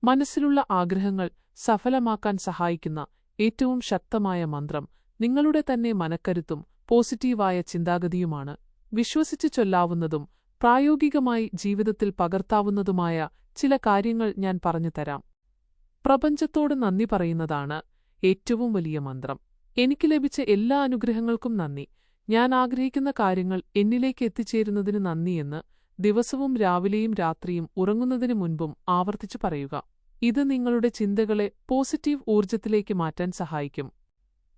മനസ്സിലുള്ള ആഗ്രഹങ്ങൾ സഫലമാക്കാൻ സഹായിക്കുന്ന ഏറ്റവും ശക്തമായ മന്ത്രം നിങ്ങളുടെ തന്നെ മനക്കരുത്തും പോസിറ്റീവായ ചിന്താഗതിയുമാണ്. വിശ്വസിച്ച് ചൊല്ലാവുന്നതും പ്രായോഗികമായി ജീവിതത്തിൽ പകർത്താവുന്നതുമായ ചില കാര്യങ്ങൾ ഞാൻ പറഞ്ഞുതരാം. പ്രപഞ്ചത്തോട് നന്ദി പറയുന്നതാണ് ഏറ്റവും വലിയ മന്ത്രം. എനിക്ക് ലഭിച്ച എല്ലാ അനുഗ്രഹങ്ങൾക്കും നന്ദി. ഞാൻ ആഗ്രഹിക്കുന്ന കാര്യങ്ങൾ എന്നിലേക്ക് എത്തിച്ചേരുന്നതിന് നന്ദിയെന്ന് ദിവസവും രാവിലെയും രാത്രിയും ഉറങ്ങുന്നതിനു മുൻപും ആവർത്തിച്ചു പറയുക. ഇത് നിങ്ങളുടെ ചിന്തകളെ പോസിറ്റീവ് ഊർജ്ജത്തിലേക്ക് മാറ്റാൻ സഹായിക്കും.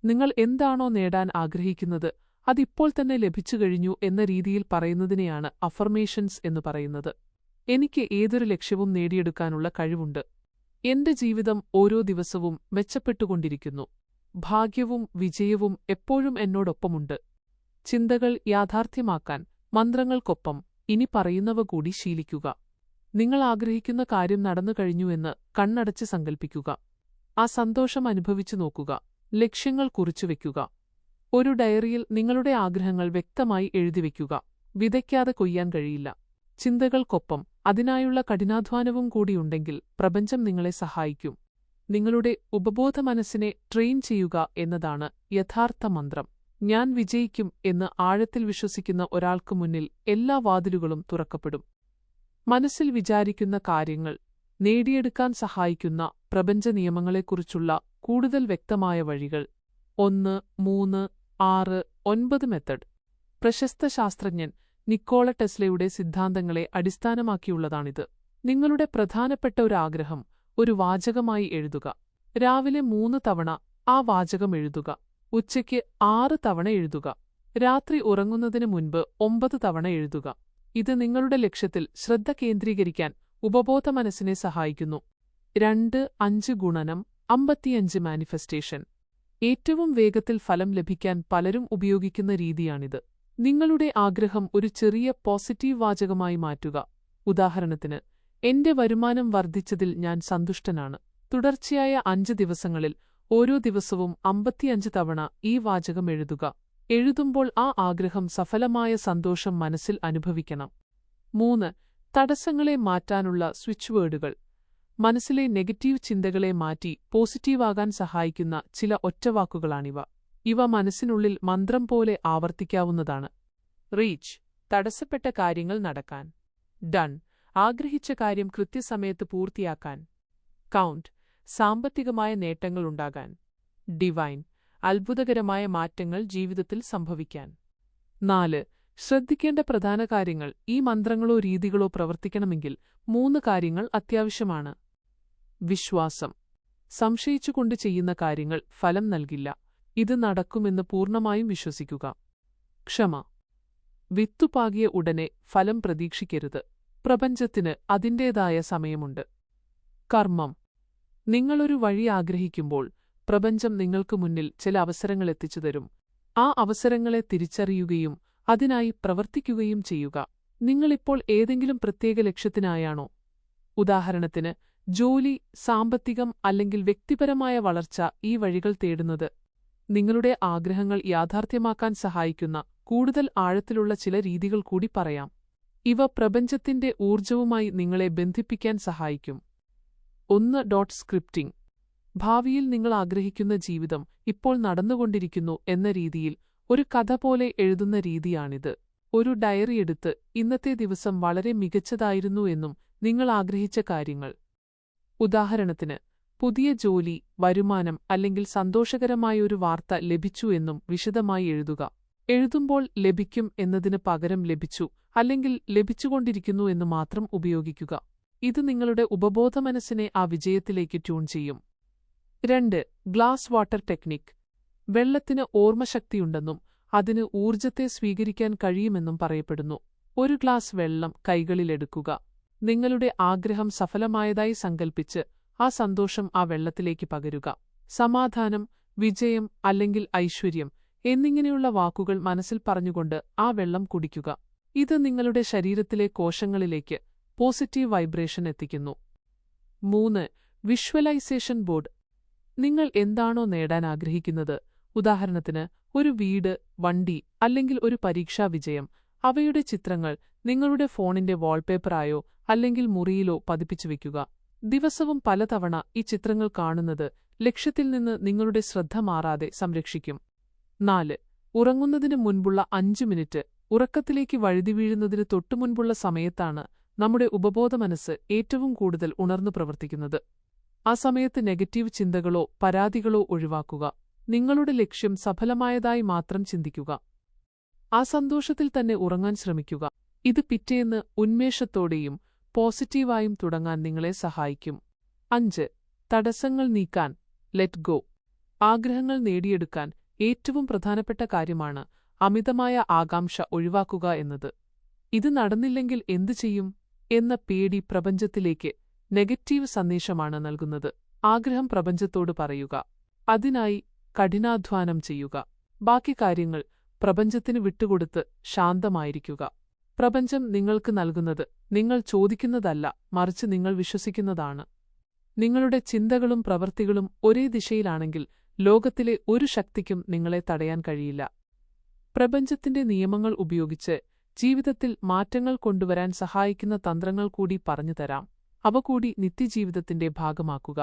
നിങ്ങൾ എന്താണോ നേടാൻ ആഗ്രഹിക്കുന്നത് അതിപ്പോൾ തന്നെ ലഭിച്ചു കഴിഞ്ഞു എന്ന രീതിയിൽ പറയുന്നതിനെയാണ് അഫർമേഷൻസ് എന്ന് പറയുന്നത്. എനിക്ക് ഏതൊരു ലക്ഷ്യവും നേടിയെടുക്കാനുള്ള കഴിവുണ്ട്. എന്റെ ജീവിതം ഓരോ ദിവസവും മെച്ചപ്പെട്ടുകൊണ്ടിരിക്കുന്നു. ഭാഗ്യവും വിജയവും എപ്പോഴും എന്നോടൊപ്പമുണ്ട്. ചിന്തകൾ യാഥാർത്ഥ്യമാക്കാൻ മന്ത്രങ്ങൾക്കൊപ്പം ഇനി പറയുന്നവ കൂടി ശീലിക്കുക. നിങ്ങൾ ആഗ്രഹിക്കുന്ന കാര്യം നടന്നു കഴിഞ്ഞുവെന്ന് കണ്ണടച്ച് സങ്കൽപ്പിക്കുക. ആ സന്തോഷം അനുഭവിച്ചു നോക്കുക. ലക്ഷ്യങ്ങൾ കുറിച്ചുവെക്കുക. ഒരു ഡയറിയിൽ നിങ്ങളുടെ ആഗ്രഹങ്ങൾ വ്യക്തമായി എഴുതിവെക്കുക. വിതയ്ക്കാതെ കൊയ്യാൻ കഴിയില്ല. ചിന്തകൾക്കൊപ്പം അതിനായുള്ള കഠിനാധ്വാനവും കൂടിയുണ്ടെങ്കിൽ പ്രപഞ്ചം നിങ്ങളെ സഹായിക്കും. നിങ്ങളുടെ ഉപബോധ മനസ്സിനെ ട്രെയിൻ ചെയ്യുക എന്നതാണ് യഥാർത്ഥ മന്ത്രം. ഞാൻ വിജയിക്കും എന്ന് ആഴത്തിൽ വിശ്വസിക്കുന്ന ഒരാൾക്ക് മുന്നിൽ എല്ലാ വാതിലുകളും തുറക്കപ്പെടും. മനസ്സിൽ വിചാരിക്കുന്ന കാര്യങ്ങൾ നേടിയെടുക്കാൻ സഹായിക്കുന്ന പ്രപഞ്ച നിയമങ്ങളെക്കുറിച്ചുള്ള കൂടുതൽ വ്യക്തമായ വഴികൾ 1, 3, 6, 9 മെത്തഡ്. പ്രശസ്ത ശാസ്ത്രജ്ഞൻ നിക്കോള ടെസ്ലയുടെ സിദ്ധാന്തങ്ങളെ അടിസ്ഥാനമാക്കിയുള്ളതാണിത്. നിങ്ങളുടെ പ്രധാനപ്പെട്ട ഒരു ആഗ്രഹം ഒരു വാചകമായി എഴുതുക. രാവിലെ 3 തവണ ആ വാചകം എഴുതുക. ഉച്ചയ്ക്ക് 6 തവണ എഴുതുക. രാത്രി ഉറങ്ങുന്നതിന് മുൻപ് 9 തവണ എഴുതുക. ഇത് നിങ്ങളുടെ ലക്ഷ്യത്തിൽ ശ്രദ്ധ കേന്ദ്രീകരിക്കാൻ ഉപബോധ മനസ്സിനെ സഹായിക്കുന്നു. 2-5-55 മാനിഫെസ്റ്റേഷൻ. ഏറ്റവും വേഗത്തിൽ ഫലം ലഭിക്കാൻ പലരും ഉപയോഗിക്കുന്ന രീതിയാണിത്. നിങ്ങളുടെ ആഗ്രഹം ഒരു ചെറിയ പോസിറ്റീവ് വാചകമായി മാറ്റുക. ഉദാഹരണത്തിന്, എന്റെ വരുമാനം വർദ്ധിച്ചതിൽ ഞാൻ സന്തുഷ്ടനാണ്. തുടർച്ചയായ 5 ദിവസങ്ങളിൽ ഓരോ ദിവസവും 55 തവണ ഈ വാചകം എഴുതുക. എഴുതുമ്പോൾ ആ ആഗ്രഹം സഫലമായ സന്തോഷം മനസ്സിൽ അനുഭവിക്കണം. 3. തടസ്സങ്ങളെ മാറ്റാനുള്ള സ്വിച്ച് വേർഡുകൾ. മനസ്സിലെ നെഗറ്റീവ് ചിന്തകളെ മാറ്റി പോസിറ്റീവാകാൻ സഹായിക്കുന്ന ചില ഒറ്റവാക്കുകളാണിവ. ഇവ മനസ്സിനുള്ളിൽ മന്ത്രം പോലെ ആവർത്തിക്കാവുന്നതാണ്. റീച്ച്, തടസ്സപ്പെട്ട കാര്യങ്ങൾ നടക്കാൻ. ഡൺ, ആഗ്രഹിച്ച കാര്യം കൃത്യസമയത്ത് പൂർത്തിയാക്കാൻ. കൗണ്ട്, സാമ്പത്തികമായ നേട്ടങ്ങളുണ്ടാകാൻ. ഡിവൈൻ, അത്ഭുതകരമായ മാറ്റങ്ങൾ ജീവിതത്തിൽ സംഭവിക്കാൻ. 4. ശ്രദ്ധിക്കേണ്ട പ്രധാന കാര്യങ്ങൾ. ഈ മന്ത്രങ്ങളോ രീതികളോ പ്രവർത്തിക്കണമെങ്കിൽ 3 കാര്യങ്ങൾ അത്യാവശ്യമാണ്. വിശ്വാസം. സംശയിച്ചുകൊണ്ട് ചെയ്യുന്ന കാര്യങ്ങൾ ഫലം നൽകില്ല. ഇത് നടക്കുമെന്ന് പൂർണ്ണമായും വിശ്വസിക്കുക. ക്ഷമ. വിത്തുപാകിയ ഉടനെ ഫലം പ്രതീക്ഷിക്കരുത്. പ്രപഞ്ചത്തിന് അതിൻ്റേതായ സമയമുണ്ട്. കർമ്മം. നിങ്ങളൊരു വഴി ആഗ്രഹിക്കുമ്പോൾ പ്രപഞ്ചം നിങ്ങൾക്ക് മുന്നിൽ ചില അവസരങ്ങൾ എത്തിച്ചുതരും. ആ അവസരങ്ങളെ തിരിച്ചറിയുകയും അതിനായി പ്രവർത്തിക്കുകയും ചെയ്യുക. നിങ്ങളിപ്പോൾ ഏതെങ്കിലും പ്രത്യേക ലക്ഷ്യത്തിനായാണോ, ഉദാഹരണത്തിന് ജോലി, സാമ്പത്തികം അല്ലെങ്കിൽ വ്യക്തിപരമായ വളർച്ച, ഈ വഴികൾ തേടുന്നത്? നിങ്ങളുടെ ആഗ്രഹങ്ങൾ യാഥാർത്ഥ്യമാക്കാൻ സഹായിക്കുന്ന കൂടുതൽ ആഴത്തിലുള്ള ചില രീതികൾ കൂടി പറയാം. ഇവ പ്രപഞ്ചത്തിന്റെ ഊർജ്ജവുമായി നിങ്ങളെ ബന്ധിപ്പിക്കാൻ സഹായിക്കും. 1. സ്ക്രിപ്റ്റിംഗ്. ഭാവിയിൽ നിങ്ങൾ ആഗ്രഹിക്കുന്ന ജീവിതം ഇപ്പോൾ നടന്നുകൊണ്ടിരിക്കുന്നു എന്ന രീതിയിൽ ഒരു കഥ പോലെ എഴുതുന്ന രീതിയാണിത്. ഒരു ഡയറി എടുത്ത് ഇന്നത്തെ ദിവസം വളരെ മികച്ചതായിരുന്നു എന്നും നിങ്ങൾ ആഗ്രഹിച്ച കാര്യങ്ങൾ, ഉദാഹരണത്തിന് പുതിയ ജോലി, വരുമാനം അല്ലെങ്കിൽ സന്തോഷകരമായൊരു വാർത്ത ലഭിച്ചു എന്നും വിശദമായി എഴുതുക. എഴുതുമ്പോൾ ലഭിക്കും എന്നതിന് പകരം ലഭിച്ചു അല്ലെങ്കിൽ ലഭിച്ചുകൊണ്ടിരിക്കുന്നു എന്ന് മാത്രം ഉപയോഗിക്കുക. ഇത് നിങ്ങളുടെ ഉപബോധ മനസ്സിനെ ആ വിജയത്തിലേക്ക് ട്യൂൺ ചെയ്യും. 2. Glass water technique. വെള്ളത്തിന് ഓർമ്മശക്തിയുണ്ടെന്നും അതിന് ഊർജ്ജത്തെ സ്വീകരിക്കാൻ കഴിയുമെന്നും പറയപ്പെടുന്നു. ഒരു ഗ്ലാസ് വെള്ളം കൈകളിലെടുക്കുക. നിങ്ങളുടെ ആഗ്രഹം സഫലമായതായി സങ്കൽപ്പിച്ച് ആ സന്തോഷം ആ വെള്ളത്തിലേക്ക് പകരുക. സമാധാനം, വിജയം അല്ലെങ്കിൽ ഐശ്വര്യം എന്നിങ്ങനെയുള്ള വാക്കുകൾ മനസ്സിൽ പറഞ്ഞുകൊണ്ട് ആ വെള്ളം കുടിക്കുക. ഇത് നിങ്ങളുടെ ശരീരത്തിലെ കോശങ്ങളിലേക്ക് പോസിറ്റീവ് വൈബ്രേഷൻ എത്തിക്കുന്നു. 3. Visualisation board. നിങ്ങൾ എന്താണോ നേടാൻ ആഗ്രഹിക്കുന്നത്, ഉദാഹരണത്തിന് ഒരു വീട്, വണ്ടി അല്ലെങ്കിൽ ഒരു പരീക്ഷാ വിജയം, അവയുടെ ചിത്രങ്ങൾ നിങ്ങളുടെ ഫോണിന്റെ വാൾപേപ്പറായോ അല്ലെങ്കിൽ മുറിയിലോ പതിപ്പിച്ചു വയ്ക്കുക. ദിവസവും പലതവണ ഈ ചിത്രങ്ങൾ കാണുന്നത് ലക്ഷ്യത്തിൽ നിന്ന് നിങ്ങളുടെ ശ്രദ്ധ മാറാതെ സംരക്ഷിക്കും. 4. ഉറങ്ങുന്നതിന് മുൻപുള്ള 5 മിനിറ്റ്. ഉറക്കത്തിലേക്ക് വഴുതി വീഴുന്നതിന് തൊട്ടുമുൻപുള്ള സമയത്താണ് നമ്മുടെ ഉപബോധമനസ്സ് ഏറ്റവും കൂടുതൽ ഉണർന്നു പ്രവർത്തിക്കുന്നത്. ആ സമയത്ത് നെഗറ്റീവ് ചിന്തകളോ പരാതികളോ ഒഴിവാക്കുക. നിങ്ങളുടെ ലക്ഷ്യം സഫലമായതായി മാത്രം ചിന്തിക്കുക. ആ സന്തോഷത്തിൽ തന്നെ ഉറങ്ങാൻ ശ്രമിക്കുക. ഇത് പിറ്റേന്ന് ഉന്മേഷത്തോടെയും പോസിറ്റീവായും തുടങ്ങാൻ നിങ്ങളെ സഹായിക്കും. 5. തടസ്സങ്ങൾ നീക്കാൻ. Let go. ആഗ്രഹങ്ങൾ നേടിയെടുക്കാൻ ഏറ്റവും പ്രധാനപ്പെട്ട കാര്യമാണ് അമിതമായ ആകാംക്ഷ ഒഴിവാക്കുക എന്നത്. ഇത് നടന്നില്ലെങ്കിൽ എന്തു ചെയ്യും എന്ന പേടി പ്രപഞ്ചത്തിലേക്ക് നെഗറ്റീവ് സന്ദേശമാണ് നൽകുന്നത്. ആഗ്രഹം പ്രപഞ്ചത്തോട് പറയുക. അതിനായി കഠിനാധ്വാനം ചെയ്യുക. ബാക്കി കാര്യങ്ങൾ പ്രപഞ്ചത്തിന് വിട്ടുകൊടുത്ത് ശാന്തമായിരിക്കുക. പ്രപഞ്ചം നിങ്ങൾക്ക് നൽകുന്നത് നിങ്ങൾ ചോദിക്കുന്നതല്ല, മറിച്ച് നിങ്ങൾ വിശ്വസിക്കുന്നതാണ്. നിങ്ങളുടെ ചിന്തകളും പ്രവൃത്തികളും ഒരേ ദിശയിലാണെങ്കിൽ ലോകത്തിലെ ഒരു ശക്തിക്കും നിങ്ങളെ തടയാൻ കഴിയില്ല. പ്രപഞ്ചത്തിന്റെ നിയമങ്ങൾ ഉപയോഗിച്ച് ജീവിതത്തിൽ മാറ്റങ്ങൾ കൊണ്ടുവരാൻ സഹായിക്കുന്ന തന്ത്രങ്ങൾ കൂടി പറഞ്ഞുതരാം. അവ കൂടി നിത്യജീവിതത്തിന്റെ ഭാഗമാക്കുക.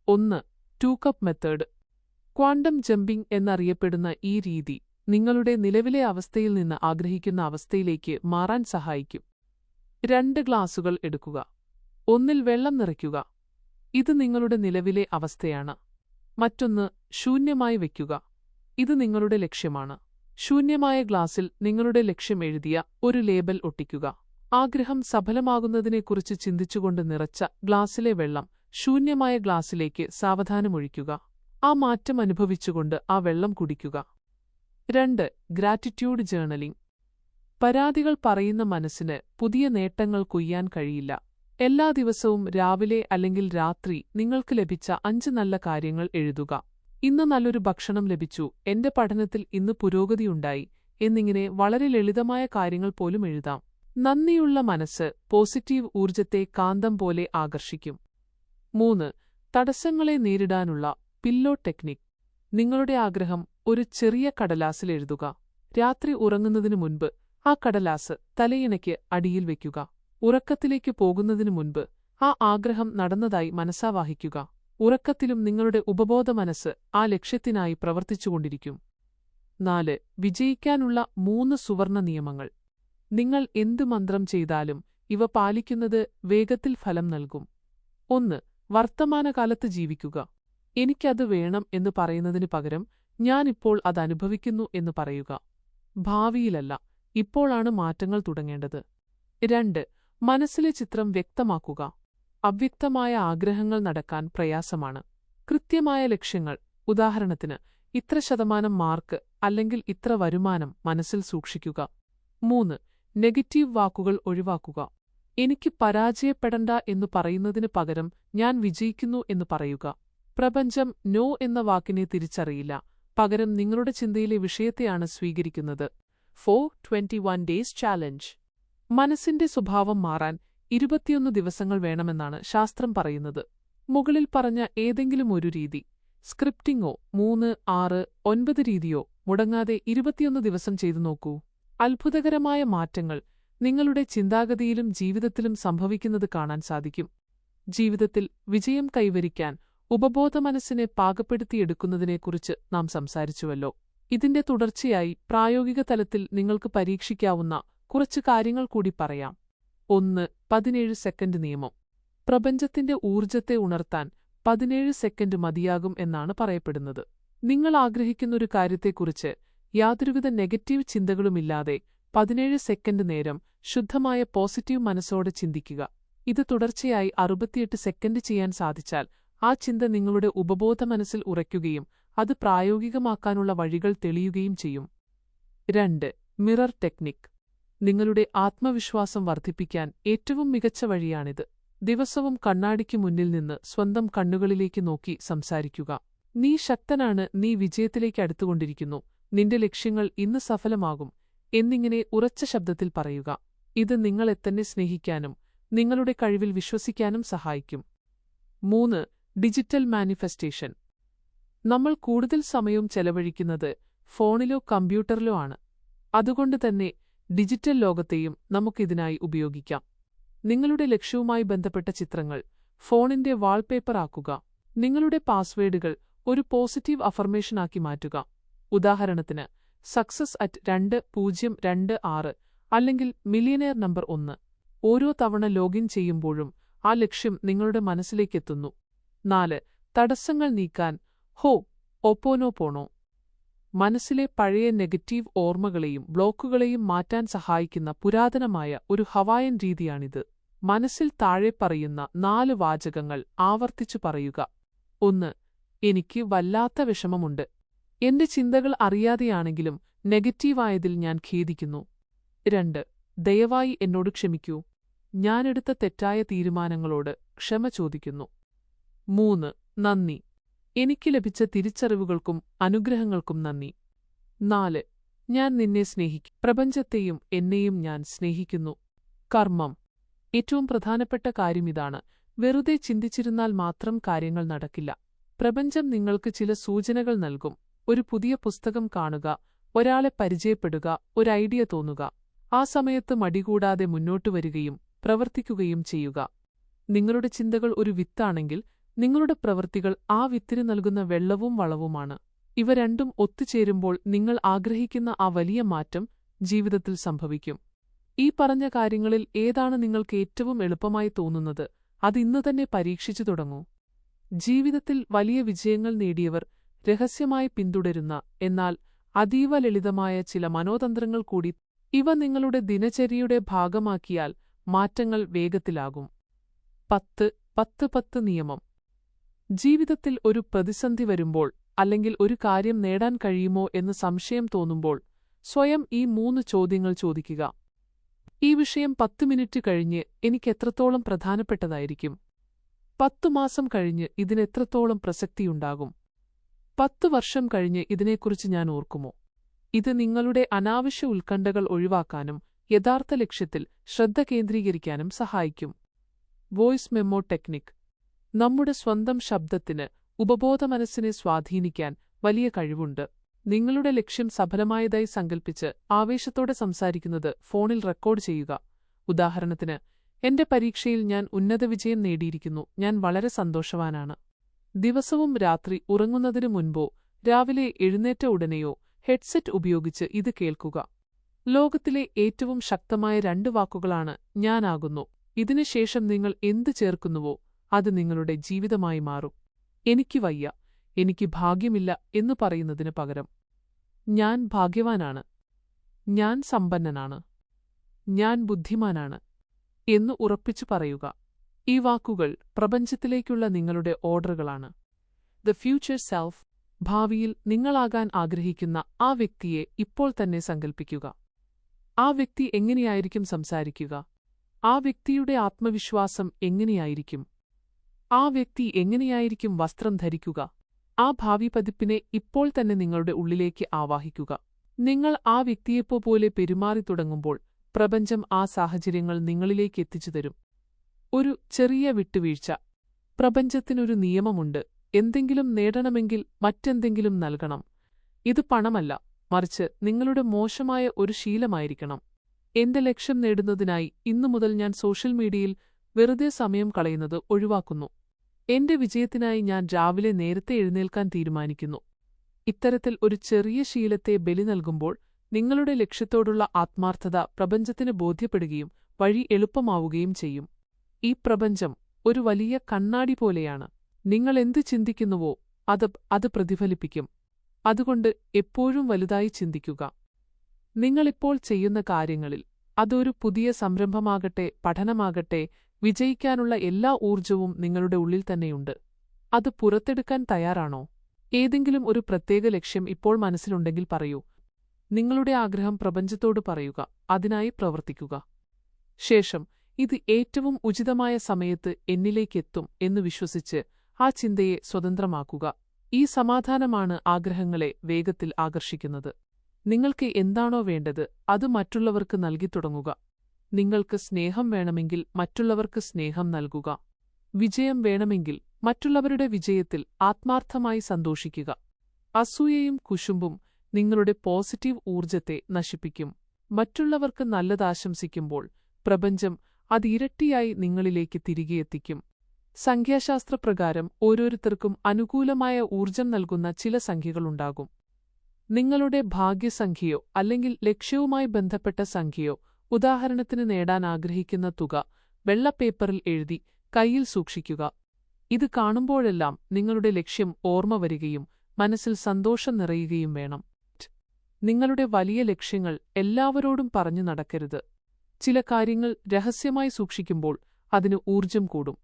1. 2 കപ്പ് മെത്തേഡ്. ക്വാണ്ടം ജമ്പിംഗ് എന്നറിയപ്പെടുന്ന ഈ രീതി നിങ്ങളുടെ നിലവിലെ അവസ്ഥയിൽ നിന്ന് ആഗ്രഹിക്കുന്ന അവസ്ഥയിലേക്ക് മാറാൻ സഹായിക്കും. 2 ഗ്ലാസുകൾ എടുക്കുക. 1-ൽ വെള്ളം നിറയ്ക്കുക. ഇത് നിങ്ങളുടെ നിലവിലെ അവസ്ഥയാണ്. മറ്റൊന്ന് ശൂന്യമായി വയ്ക്കുക. ഇത് നിങ്ങളുടെ ലക്ഷ്യമാണ്. ശൂന്യമായ ഗ്ലാസിൽ നിങ്ങളുടെ ലക്ഷ്യം എഴുതിയ ഒരു ലേബൽ ഒട്ടിക്കുക. ആഗ്രഹം സഫലമാകുന്നതിനെക്കുറിച്ച് ചിന്തിച്ചുകൊണ്ട് നിറച്ച ഗ്ലാസിലെ വെള്ളം ശൂന്യമായ ഗ്ലാസിലേക്ക് സാവധാനമൊഴിക്കുക. ആ മാറ്റം അനുഭവിച്ചുകൊണ്ട് ആ വെള്ളം കുടിക്കുക. 2. Gratitude journaling. പരാതികൾ പറയുന്ന മനസ്സിന് പുതിയ നേട്ടങ്ങൾ കൊയ്യാൻ കഴിയില്ല. എല്ലാ ദിവസവും രാവിലെ അല്ലെങ്കിൽ രാത്രി നിങ്ങൾക്ക് ലഭിച്ച 5 നല്ല കാര്യങ്ങൾ എഴുതുക. ഇന്ന് നല്ലൊരു ഭക്ഷണം ലഭിച്ചു, എന്റെ പഠനത്തിൽ ഇന്ന് പുരോഗതിയുണ്ടായി എന്നിങ്ങനെ വളരെ ലളിതമായ കാര്യങ്ങൾ പോലും എഴുതാം. നന്ദിയുള്ള മനസ്സ് പോസിറ്റീവ് ഊർജത്തെ കാന്തം പോലെ ആകർഷിക്കും. 3. തടസ്സങ്ങളെ നേരിടാനുള്ള പില്ലോ ടെക്നിക്. നിങ്ങളുടെ ആഗ്രഹം ഒരു ചെറിയ കടലാസിൽ എഴുതുക. രാത്രി ഉറങ്ങുന്നതിനു മുൻപ് ആ കടലാസ് തലയിണയ്ക്ക് അടിയിൽ വയ്ക്കുക. ഉറക്കത്തിലേക്ക് പോകുന്നതിനു മുൻപ് ആ ആഗ്രഹം നടന്നതായി മനസ്സാവാഹിക്കുക. ഉറക്കത്തിലും നിങ്ങളുടെ ഉപബോധ മനസ്സ് ആ ലക്ഷ്യത്തിനായി പ്രവർത്തിച്ചുകൊണ്ടിരിക്കും. 4. വിജയിക്കാനുള്ള 3 സുവർണ നിയമങ്ങൾ. നിങ്ങൾ എന്തു മന്ത്രം ചെയ്താലും ഇവ പാലിക്കുന്നത് വേഗത്തിൽ ഫലം നൽകും. 1. വർത്തമാനകാലത്ത് ജീവിക്കുക. എനിക്കത് വേണം എന്ന് പറയുന്നതിനു പകരം ഞാനിപ്പോൾ അതനുഭവിക്കുന്നു എന്ന് പറയുക. ഭാവിയിലല്ല, ഇപ്പോഴാണ് മാറ്റങ്ങൾ തുടങ്ങേണ്ടത്. 2. മനസ്സിലെ ചിത്രം വ്യക്തമാക്കുക. അവ്യക്തമായ ആഗ്രഹങ്ങൾ നടക്കാൻ പ്രയാസമാണ്. കൃത്യമായ ലക്ഷ്യങ്ങൾ, ഉദാഹരണത്തിന് ഇത്ര ശതമാനം മാർക്ക് അല്ലെങ്കിൽ ഇത്ര വരുമാനം മനസ്സിൽ സൂക്ഷിക്കുക. 3. നെഗറ്റീവ് വാക്കുകൾ ഒഴിവാക്കുക. എനിക്ക് പരാജയപ്പെടണ്ട എന്നു പറയുന്നതിന് പകരം ഞാൻ വിജയിക്കുന്നു എന്ന് പറയുക. പ്രപഞ്ചം നോ എന്ന വാക്കിനെ തിരിച്ചറിയില്ല, പകരം നിങ്ങളുടെ ചിന്തയിലെ വിഷയത്തെയാണ് സ്വീകരിക്കുന്നത്. 4. 21 ഡേയ്സ് ചാലഞ്ച്. മനസ്സിന്റെ സ്വഭാവം മാറാൻ 21 ദിവസങ്ങൾ വേണമെന്നാണ് ശാസ്ത്രം പറയുന്നത്. മുകളിൽ പറഞ്ഞ ഏതെങ്കിലും ഒരു രീതി, സ്ക്രിപ്റ്റിംഗോ 3, 6, 9 രീതിയോ മുടങ്ങാതെ 21 ദിവസം ചെയ്തു നോക്കൂ. അത്ഭുതകരമായ മാറ്റങ്ങൾ നിങ്ങളുടെ ചിന്താഗതിയിലും ജീവിതത്തിലും സംഭവിക്കുന്നത് കാണാൻ സാധിക്കും. ജീവിതത്തിൽ വിജയം കൈവരിക്കാൻ ഉപബോധമനസ്സിനെ പാകപ്പെടുത്തിയെടുക്കുന്നതിനെക്കുറിച്ച് നാം സംസാരിച്ചുവല്ലോ. ഇതിന്റെ തുടർച്ചയായി പ്രായോഗിക തലത്തിൽ നിങ്ങൾക്ക് പരീക്ഷിക്കാവുന്ന കുറച്ച് കാര്യങ്ങൾ കൂടി പറയാം. 1. 17 സെക്കൻഡ് നിയമം. പ്രപഞ്ചത്തിന്റെ ഊർജത്തെ ഉണർത്താൻ 17 സെക്കൻഡ് മതിയാകും എന്നാണ് പറയപ്പെടുന്നത്. നിങ്ങൾ ആഗ്രഹിക്കുന്നൊരു കാര്യത്തെക്കുറിച്ച് യാതൊരുവിധ നെഗറ്റീവ് ചിന്തകളുമില്ലാതെ 17 സെക്കൻഡ് നേരം ശുദ്ധമായ പോസിറ്റീവ് മനസ്സോടെ ചിന്തിക്കുക. ഇത് തുടർച്ചയായി 68 സെക്കൻഡ് ചെയ്യാൻ സാധിച്ചാൽ ആ ചിന്ത നിങ്ങളുടെ ഉപബോധ മനസ്സിൽ ഉറയ്ക്കുകയും അത് പ്രായോഗികമാക്കാനുള്ള വഴികൾ തെളിയുകയും ചെയ്യും. 2. Mirror technique. നിങ്ങളുടെ ആത്മവിശ്വാസം വർദ്ധിപ്പിക്കാൻ ഏറ്റവും മികച്ച വഴിയാണിത്. ദിവസവും കണ്ണാടിക്ക് മുന്നിൽ നിന്ന് സ്വന്തം കണ്ണുകളിലേക്ക് നോക്കി സംസാരിക്കുക. നീ ശക്തനാണ്, നീ വിജയത്തിലേക്ക് അടുത്തുകൊണ്ടിരിക്കുന്നു, നിന്റെ ലക്ഷ്യങ്ങൾ ഇന്ന് സഫലമാകും എന്നിങ്ങനെ ഉറച്ച ശബ്ദത്തിൽ പറയുക. ഇത് നിങ്ങളെ തന്നെ സ്നേഹിക്കാനും നിങ്ങളുടെ കഴിവിൽ വിശ്വസിക്കാനും സഹായിക്കും. 3. Digital manifestation. നമ്മൾ കൂടുതൽ സമയവും ചെലവഴിക്കുന്നത് ഫോണിലോ കമ്പ്യൂട്ടറിലോ ആണ്. അതുകൊണ്ട് തന്നെ ഡിജിറ്റൽ ലോകത്തെയും നമുക്കിതിനായി ഉപയോഗിക്കാം. നിങ്ങളുടെ ലക്ഷ്യവുമായി ബന്ധപ്പെട്ട ചിത്രങ്ങൾ ഫോണിന്റെ വാൾപേപ്പർ ആക്കുക. നിങ്ങളുടെ പാസ്വേഡുകൾ ഒരു പോസിറ്റീവ് അഫർമേഷനാക്കി മാറ്റുക. ഉദാഹരണത്തിന് success@2026 അല്ലെങ്കിൽ മില്യനെയർ നമ്പർ 1. ഓരോ തവണ ലോഗിൻ ചെയ്യുമ്പോഴും ആ ലക്ഷ്യം നിങ്ങളുടെ മനസ്സിലേക്കെത്തുന്നു. 4. തടസ്സങ്ങൾ നീക്കാൻ ഹോപ്പോനോപോണോ. മനസ്സിലെ പഴയ നെഗറ്റീവ് ഓർമ്മകളെയും ബ്ലോക്കുകളെയും മാറ്റാൻ സഹായിക്കുന്ന പുരാതനമായ ഒരു ഹവായൻ രീതിയാണിത്. മനസ്സിൽ താഴെ പറയുന്ന 4 വാചകങ്ങൾ ആവർത്തിച്ചു പറയുക. 1. എനിക്ക് വല്ലാത്ത വിഷമമുണ്ട്. എന്റെ ചിന്തകൾ അറിയാതെയാണെങ്കിലും നെഗറ്റീവായതിൽ ഞാൻ ഖേദിക്കുന്നു. 2. ദയവായി എന്നോട് ക്ഷമിക്കൂ. ഞാനെടുത്ത തെറ്റായ തീരുമാനങ്ങളോട് ക്ഷമ ചോദിക്കുന്നു. 3. നന്ദി. എനിക്ക് ലഭിച്ച തിരിച്ചറിവുകൾക്കും അനുഗ്രഹങ്ങൾക്കും നന്ദി. 4. ഞാൻ നിന്നെ സ്നേഹിക്കും. പ്രപഞ്ചത്തെയും എന്നെയും ഞാൻ സ്നേഹിക്കുന്നു. കർമ്മം. ഏറ്റവും പ്രധാനപ്പെട്ട കാര്യമിതാണ്. വെറുതെ ചിന്തിച്ചിരുന്നാൽ മാത്രം കാര്യങ്ങൾ നടക്കില്ല. പ്രപഞ്ചം നിങ്ങൾക്ക് ചില സൂചനകൾ നൽകും. ഒരു പുതിയ പുസ്തകം കാണുക, ഒരാളെ പരിചയപ്പെടുക, ഒരു ഐഡിയ തോന്നുക. ആ സമയത്ത് മടികൂടാതെ മുന്നോട്ടു വരികയും പ്രവർത്തിക്കുകയും ചെയ്യുക. നിങ്ങളുടെ ചിന്തകൾ ഒരു വിത്താണെങ്കിൽ നിങ്ങളുടെ പ്രവൃത്തികൾ ആ വിത്തിന് നൽകുന്ന വെള്ളവും വളവുമാണ്. ഇവ രണ്ടും ഒത്തുചേരുമ്പോൾ നിങ്ങൾ ആഗ്രഹിക്കുന്ന ആ വലിയ മാറ്റം ജീവിതത്തിൽ സംഭവിക്കും. ഈ പറഞ്ഞ കാര്യങ്ങളിൽ ഏതാണ് നിങ്ങൾക്ക് ഏറ്റവും എളുപ്പമായി തോന്നുന്നത്? അത് ഇന്ന് തന്നെ പരീക്ഷിച്ചു തുടങ്ങൂ. ജീവിതത്തിൽ വലിയ വിജയങ്ങൾ നേടിയവർ രഹസ്യമായി പിന്തുടരുന്ന എന്നാൽ അതീവ ലളിതമായ ചില മനോതന്ത്രങ്ങൾ കൂടി. ഇവ നിങ്ങളുടെ ദിനചര്യയുടെ ഭാഗമാക്കിയാൽ മാറ്റങ്ങൾ വേഗത്തിലാകും. 10-10-10 നിയമം. ജീവിതത്തിൽ ഒരു പ്രതിസന്ധി വരുമ്പോൾ അല്ലെങ്കിൽ ഒരു കാര്യം നേടാൻ കഴിയുമോ എന്ന് സംശയം തോന്നുമ്പോൾ സ്വയം ഈ 3 ചോദ്യങ്ങൾ ചോദിക്കുക. ഈ വിഷയം 10 മിനിറ്റ് കഴിഞ്ഞ് എനിക്കെത്രത്തോളം പ്രധാനപ്പെട്ടതായിരിക്കും? 10 മാസം കഴിഞ്ഞ് ഇതിനെത്രത്തോളം പ്രസക്തിയുണ്ടാകും? 10 വർഷം കഴിഞ്ഞ് ഇതിനെക്കുറിച്ച് ഞാൻ ഓർക്കുമോ? ഇത് നിങ്ങളുടെ അനാവശ്യ ഉത്കണ്ഠകൾ ഒഴിവാക്കാനും യഥാർത്ഥ ലക്ഷ്യത്തിൽ ശ്രദ്ധ കേന്ദ്രീകരിക്കാനും സഹായിക്കും. Voice memo technique. നമ്മുടെ സ്വന്തം ശബ്ദത്തിന് ഉപബോധമനസ്സിനെ സ്വാധീനിക്കാൻ വലിയ കഴിവുണ്ട്. നിങ്ങളുടെ ലക്ഷ്യം സഫലമായതായി സങ്കൽപ്പിച്ച് ആവേശത്തോടെ സംസാരിക്കുന്നത് ഫോണിൽ റെക്കോർഡ് ചെയ്യുക. ഉദാഹരണത്തിന്, എന്റെ പരീക്ഷയിൽ ഞാൻ ഉന്നത വിജയം നേടിയിരിക്കുന്നു. ഞാൻ വളരെ സന്തോഷവാനാണ്. ദിവസവും രാത്രി ഉറങ്ങുന്നതിനു മുൻപോ രാവിലെ എഴുന്നേറ്റ ഉടനെയോ ഹെഡ്സെറ്റ് ഉപയോഗിച്ച് ഇത് കേൾക്കുക. ലോകത്തിലെ ഏറ്റവും ശക്തമായ 2 വാക്കുകളാണ് ഞാനാകുന്നു. ഇതിനുശേഷം നിങ്ങൾ എന്ത് ചേർക്കുന്നുവോ അത് നിങ്ങളുടെ ജീവിതമായി മാറും. എനിക്ക് വയ്യ, എനിക്ക് ഭാഗ്യമില്ല എന്നു പറയുന്നതിന് പകരം ഞാൻ ഭാഗ്യവാനാണ്, ഞാൻ സമ്പന്നനാണ്, ഞാൻ ബുദ്ധിമാനാണ് എന്ന് ഉറപ്പിച്ചു പറയുക. ഈ വാക്കുകൾ പ്രപഞ്ചത്തിലേക്കുള്ള നിങ്ങളുടെ ഓർഡറുകളാണ്. The future self. ഭാവിയിൽ നിങ്ങളാകാൻ ആഗ്രഹിക്കുന്ന ആ വ്യക്തിയെ ഇപ്പോൾ തന്നെ സങ്കൽപ്പിക്കുക. ആ വ്യക്തി എങ്ങനെയായിരിക്കും സംസാരിക്കുക? ആ വ്യക്തിയുടെ ആത്മവിശ്വാസം എങ്ങനെയായിരിക്കും? ആ വ്യക്തി എങ്ങനെയായിരിക്കും വസ്ത്രം ധരിക്കുക? ആ ഭാവി പതിപ്പിനെ ഇപ്പോൾ തന്നെ നിങ്ങളുടെ ഉള്ളിലേക്ക് ആവാഹിക്കുക. നിങ്ങൾ ആ വ്യക്തിയെപ്പോലെ പെരുമാറി തുടങ്ങുമ്പോൾ പ്രപഞ്ചം ആ സാഹചര്യങ്ങൾ നിങ്ങളിലേക്ക് എത്തിച്ചു തരും. ഒരു ചെറിയ വിട്ടുവീഴ്ച. പ്രപഞ്ചത്തിനൊരു നിയമമുണ്ട്. എന്തെങ്കിലും നേടണമെങ്കിൽ മറ്റെന്തെങ്കിലും നൽകണം. ഇത് പണമല്ല, മറിച്ച് നിങ്ങളുടെ മോശമായ ഒരു ശീലമായിരിക്കണം. എന്റെ ലക്ഷ്യം നേടുന്നതിനായി ഇന്നു മുതൽ ഞാൻ സോഷ്യൽ മീഡിയയിൽ വെറുതെ സമയം കളയുന്നത് ഒഴിവാക്കുന്നു. എന്റെ വിജയത്തിനായി ഞാൻ രാവിലെ നേരത്തെ എഴുന്നേൽക്കാൻ തീരുമാനിക്കുന്നു. ഇത്തരത്തിൽ ഒരു ചെറിയ ശീലത്തെ ബലി നൽകുമ്പോൾ നിങ്ങളുടെ ലക്ഷ്യത്തോടുള്ള ആത്മാർത്ഥത പ്രപഞ്ചത്തിന് ബോധ്യപ്പെടുകയും വഴി എളുപ്പമാവുകയും ചെയ്യും. ഈ പ്രപഞ്ചം ഒരു വലിയ കണ്ണാടി പോലെയാണ്. നിങ്ങൾ എന്ത് ചിന്തിക്കുന്നുവോ അത് പ്രതിഫലിപ്പിക്കും. അതുകൊണ്ട് എപ്പോഴും വലുതായി ചിന്തിക്കുക. നിങ്ങളിപ്പോൾ ചെയ്യുന്ന കാര്യങ്ങളിൽ, അതൊരു പുതിയ സംരംഭമാകട്ടെ, പഠനമാകട്ടെ, വിജയിക്കാനുള്ള എല്ലാ ഊർജവും നിങ്ങളുടെ ഉള്ളിൽ തന്നെയുണ്ട്. അത് പുറത്തെടുക്കാൻ തയ്യാറാണോ? ഏതെങ്കിലും ഒരു പ്രത്യേക ലക്ഷ്യം ഇപ്പോൾ മനസ്സിലുണ്ടെങ്കിൽ പറയൂ. നിങ്ങളുടെ ആഗ്രഹം പ്രപഞ്ചത്തോട് പറയുക, അതിനായി പ്രവർത്തിക്കുക. ശേഷം ഇത് ഏറ്റവും ഉചിതമായ സമയത്ത് എന്നിലേക്കെത്തും എന്ന് വിശ്വസിച്ച് ആ ചിന്തയെ സ്വതന്ത്രമാക്കുക. ഈ സമാധാനമാണ് ആഗ്രഹങ്ങളെ വേഗത്തിൽ ആകർഷിക്കുന്നത്. നിങ്ങൾക്ക് എന്താണോ വേണ്ടത് അത് മറ്റുള്ളവർക്ക് നൽകിത്തുടങ്ങുക. നിങ്ങൾക്ക് സ്നേഹം വേണമെങ്കിൽ മറ്റുള്ളവർക്ക് സ്നേഹം നൽകുക. വിജയം വേണമെങ്കിൽ മറ്റുള്ളവരുടെ വിജയത്തിൽ ആത്മാർത്ഥമായി സന്തോഷിക്കുക. അസൂയയും കുശുമ്പും നിങ്ങളുടെ പോസിറ്റീവ് ഊർജത്തെ നശിപ്പിക്കും. മറ്റുള്ളവർക്ക് നല്ലതാശംസിക്കുമ്പോൾ പ്രപഞ്ചം അത് ഇരട്ടിയായി നിങ്ങളിലേക്ക് തിരികെ എത്തിക്കും. സംഖ്യാശാസ്ത്രപ്രകാരം ഓരോരുത്തർക്കും അനുകൂലമായ ഊർജം നൽകുന്ന ചില സംഖ്യകളുണ്ടാകും. നിങ്ങളുടെ ഭാഗ്യസംഖ്യയോ അല്ലെങ്കിൽ ലക്ഷ്യവുമായി ബന്ധപ്പെട്ട സംഖ്യയോ, ഉദാഹരണത്തിന് നേടാൻ ആഗ്രഹിക്കുന്ന തുക, വെള്ള പേപ്പറിൽ എഴുതി കയ്യിൽ സൂക്ഷിക്കുക. ഇത് കാണുമ്പോഴെല്ലാം നിങ്ങളുടെ ലക്ഷ്യം ഓർമ്മ വരികയും മനസ്സിൽ സന്തോഷം നിറയുകയും വേണം. നിങ്ങളുടെ വലിയ ലക്ഷ്യങ്ങൾ എല്ലാവരോടും പറഞ്ഞു നടക്കരുത്. ചില കാര്യങ്ങൾ രഹസ്യമായി സൂക്ഷിക്കുമ്പോൾ അതിന് ഊർജം കൂടും.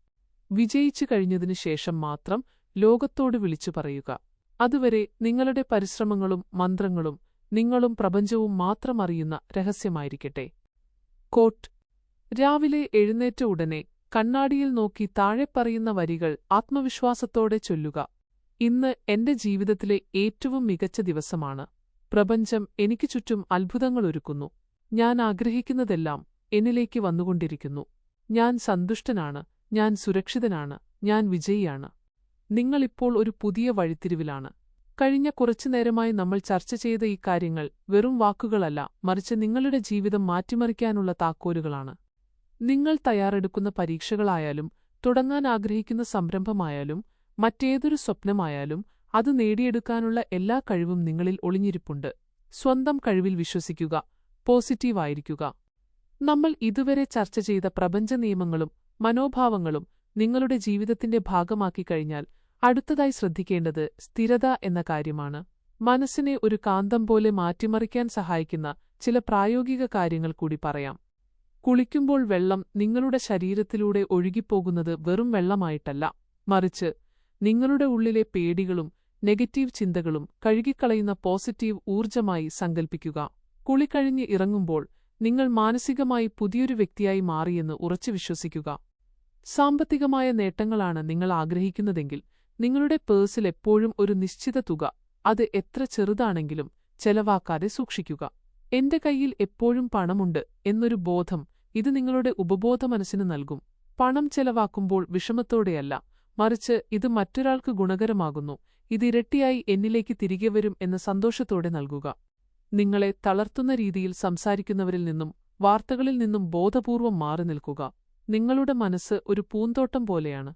വിജയിച്ചു കഴിഞ്ഞതിനു ശേഷം മാത്രം ലോകത്തോട് വിളിച്ചു പറയുക. അതുവരെ നിങ്ങളുടെ പരിശ്രമങ്ങളും മന്ത്രങ്ങളും നിങ്ങളും പ്രപഞ്ചവും മാത്രം അറിയുന്ന രഹസ്യമായിരിക്കട്ടെ. കോട്ട്: രാവിലെ എഴുന്നേറ്റ ഉടനെ കണ്ണാടിയിൽ നോക്കി താഴെ പറയുന്ന വരികൾ ആത്മവിശ്വാസത്തോടെ ചൊല്ലുക. ഇന്ന് എന്റെ ജീവിതത്തിലെ ഏറ്റവും മികച്ച ദിവസമാണ്. പ്രപഞ്ചം എനിക്ക് ചുറ്റും അത്ഭുതങ്ങളൊരുക്കുന്നു. ഞാൻ ആഗ്രഹിക്കുന്നതെല്ലാം എന്നിലേക്ക് വന്നുകൊണ്ടിരിക്കുന്നു. ഞാൻ സന്തുഷ്ടനാണ്, ഞാൻ സുരക്ഷിതനാണ്, ഞാൻ വിജയിയാണ്. നിങ്ങളിപ്പോൾ ഒരു പുതിയ വഴിത്തിരിവിലാണ്. കഴിഞ്ഞ കുറച്ചുനേരമായി നമ്മൾ ചർച്ച ചെയ്ത ഈ കാര്യങ്ങൾ വെറും വാക്കുകളല്ല, മറിച്ച് നിങ്ങളുടെ ജീവിതം മാറ്റിമറിക്കാനുള്ള താക്കോലുകളാണ്. നിങ്ങൾ തയ്യാറെടുക്കുന്ന പരീക്ഷകളായാലും, തുടങ്ങാൻ ആഗ്രഹിക്കുന്ന സംരംഭമായാലും, മറ്റേതൊരു സ്വപ്നമായാലും, അത് നേടിയെടുക്കാനുള്ള എല്ലാ കഴിവും നിങ്ങളിൽ ഒളിഞ്ഞിരിപ്പുണ്ട്. സ്വന്തം കഴിവിൽ വിശ്വസിക്കുക, പോസിറ്റീവായിരിക്കുക. നമ്മൾ ഇതുവരെ ചർച്ച ചെയ്ത പ്രപഞ്ച നിയമങ്ങളും മനോഭാവങ്ങളും നിങ്ങളുടെ ജീവിതത്തിന്റെ ഭാഗമാക്കി കഴിഞ്ഞാൽ അടുത്തതായി ശ്രദ്ധിക്കേണ്ടത് സ്ഥിരത എന്ന കാര്യമാണ്. മനസ്സിനെ ഒരു കാന്തം പോലെ മാറ്റിമറിക്കാൻ സഹായിക്കുന്ന ചില പ്രായോഗിക കാര്യങ്ങൾ കൂടി പറയാം. കുളിക്കുമ്പോൾ വെള്ളം നിങ്ങളുടെ ശരീരത്തിലൂടെ ഒഴുകിപ്പോകുന്നത് വെറും വെള്ളമായിട്ടല്ല, മറിച്ച് നിങ്ങളുടെ ഉള്ളിലെ പേടികളും നെഗറ്റീവ് ചിന്തകളും കഴുകിക്കളയുന്ന പോസിറ്റീവ് ഊർജമായി സങ്കൽപ്പിക്കുക. കുളി കഴിഞ്ഞ് ഇറങ്ങുമ്പോൾ നിങ്ങൾ മാനസികമായി പുതിയൊരു വ്യക്തിയായി മാറിയെന്ന് ഉറച്ചു വിശ്വസിക്കുക. സാമ്പത്തികമായ നേട്ടങ്ങളാണ് നിങ്ങൾ ആഗ്രഹിക്കുന്നതെങ്കിൽ നിങ്ങളുടെ പേഴ്സിൽ എപ്പോഴും ഒരു നിശ്ചിത തുക, അത് എത്ര ചെറുതാണെങ്കിലും, ചെലവാക്കാതെ സൂക്ഷിക്കുക. എന്റെ കയ്യിൽ എപ്പോഴും പണമുണ്ട് എന്നൊരു ബോധം ഇത് നിങ്ങളുടെ ഉപബോധ മനസ്സിന് നൽകും. പണം ചെലവാക്കുമ്പോൾ വിഷമത്തോടെയല്ല, മറിച്ച് ഇത് മറ്റൊരാൾക്ക് ഗുണകരമാകുന്നു, ഇത് ഇരട്ടിയായി എന്നിലേക്ക് തിരികെ വരും എന്ന സന്തോഷത്തോടെ നൽകുക. നിങ്ങളെ തളർത്തുന്ന രീതിയിൽ സംസാരിക്കുന്നവരിൽ നിന്നും വാർത്തകളിൽ നിന്നും ബോധപൂർവം മാറി നിൽക്കുക. നിങ്ങളുടെ മനസ്സ് ഒരു പൂന്തോട്ടം പോലെയാണ്.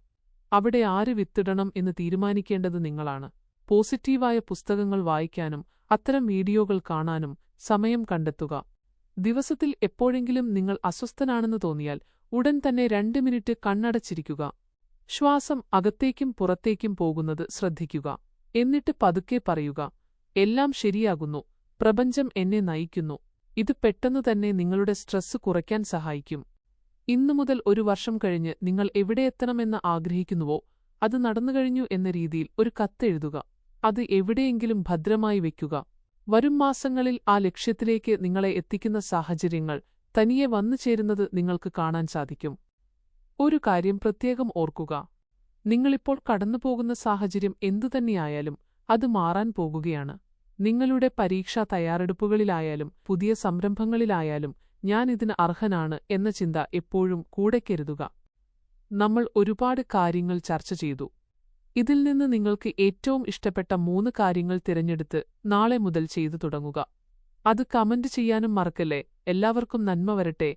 അവിടെ ആര് വിത്തിടണം എന്ന് തീരുമാനിക്കേണ്ടത് നിങ്ങളാണ്. പോസിറ്റീവായ പുസ്തകങ്ങൾ വായിക്കാനും അത്തരം വീഡിയോകൾ കാണാനും സമയം കണ്ടെത്തുക. ദിവസത്തിൽ എപ്പോഴെങ്കിലും നിങ്ങൾ അസ്വസ്ഥനാണെന്ന് തോന്നിയാൽ ഉടൻ തന്നെ 2 മിനിറ്റ് കണ്ണടച്ചിരിക്കുക. ശ്വാസം അകത്തേക്കും പുറത്തേക്കും പോകുന്നത് ശ്രദ്ധിക്കുക. എന്നിട്ട് പതുക്കെ പറയുക, എല്ലാം ശരിയാകുന്നു, പ്രപഞ്ചം എന്നെ നയിക്കുന്നു. ഇത് പെട്ടെന്ന് തന്നെ നിങ്ങളുടെ സ്ട്രെസ് കുറയ്ക്കാൻ സഹായിക്കും. ഇന്നു മുതൽ 1 വർഷം കഴിഞ്ഞ് നിങ്ങൾ എവിടെയെത്തണമെന്ന് ആഗ്രഹിക്കുന്നുവോ അത് നടന്നുകഴിഞ്ഞു എന്ന രീതിയിൽ ഒരു കത്തെഴുതുക. അത് എവിടെയെങ്കിലും ഭദ്രമായി വയ്ക്കുക. വരും മാസങ്ങളിൽ ആ ലക്ഷ്യത്തിലേക്ക് നിങ്ങളെ എത്തിക്കുന്ന സാഹചര്യങ്ങൾ തനിയെ വന്നു ചേരുന്നത് നിങ്ങൾക്ക് കാണാൻ സാധിക്കും. ഒരു കാര്യം പ്രത്യേകം ഓർക്കുക, നിങ്ങളിപ്പോൾ കടന്നുപോകുന്ന സാഹചര്യം എന്തുതന്നെയായാലും അത് മാറാൻ പോകുകയാണ്. നിങ്ങളുടെ പരീക്ഷാ തയ്യാറെടുപ്പുകളിലായാലും പുതിയ സംരംഭങ്ങളിലായാലും ഞാൻ ഇതിന് അർഹനാണ് എന്ന ചിന്ത എപ്പോഴും കൂടെ കരുതുക. നമ്മൾ ഒരുപാട് കാര്യങ്ങൾ ചർച്ച ചെയ്തു. ഇതിൽ നിന്ന് നിങ്ങൾക്ക് ഏറ്റവും ഇഷ്ടപ്പെട്ട 3 കാര്യങ്ങൾ തിരഞ്ഞെടുത്ത് നാളെ മുതൽ ചെയ്തു തുടങ്ങുക. അത് കമന്റ് ചെയ്യാനും മറക്കല്ലേ. എല്ലാവർക്കും നന്മ വരട്ടെ.